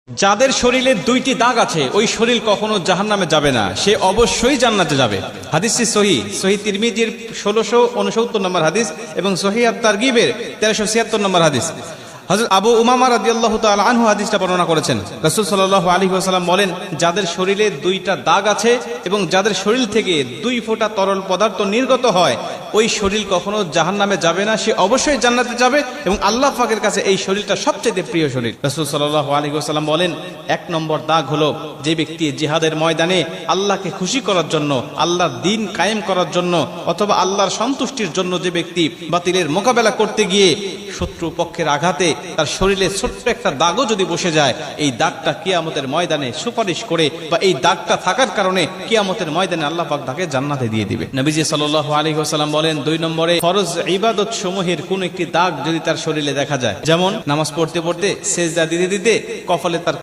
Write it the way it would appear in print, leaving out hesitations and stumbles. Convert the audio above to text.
যাদের শরীরে দুইটি দাগ আছে ওই শরীর কখনো জাহান্নামে যাবে না, সে অবশ্যই জান্নাতে যাবে। হাদিসটি সহিহ তিরমিজির 1669 নম্বর হাদিস এবং সহিহ আত-তারগিবের 1376 নম্বর হাদিস। হযরত আবু উমামা রাদিয়াল্লাহু তাআলা আনহু হাদিসটা বর্ণনা করেছেন। রাসূল সাল্লাল্লাহু আলাইহি ওয়াসাল্লাম বলেন, যাদের শরীরে দুইটা দাগ আছে এবং যাদের শরীর থেকে 2 ফোঁটা তরল পদার্থ নির্গত হয় ওই শরীর কখনো জাহান্নামে যাবে না, সে অবশ্যই জান্নাতে যাবে এবং আল্লাহ পাকের কাছে এই শরীরটা সবচেয়ে প্রিয় শরীর। রাসূল সাল্লাল্লাহু আলাইহি ওয়াসাল্লাম বলেন, 1 নম্বর দাগ হলো যে ব্যক্তি জিহাদের ময়দানে আল্লাহকে খুশি করার জন্য, আল্লাহর দ্বীন কায়েম করার জন্য অথবা আল্লাহর সন্তুষ্টির জন্য যে ব্যক্তি বাতিলের মোকাবেলা করতে গিয়ে শত্রু পক্ষের আঘাতে তার শরীরে ছোট্ট একটা দাগও যদি বসে যায়, এই দাগটা কিয়ামতের ময়দানে সুপারিশ করে বা এই দাগটা থাকার কারণে কিয়ামতের ময়দানে আল্লাহ পাক তাকে জান্নাতে দিয়ে দিবে। নবীজি সাল্লাল্লাহু আলাইহি ওয়াসাল্লাম বলেন, 2 নম্বরে ফরজ ইবাদত সমূহের কোন একটি দাগ যদি তার শরীরে দেখা যায়, যেমন নামাজ পড়তে পড়তে সেজদা দিতে দিতে কপালে তার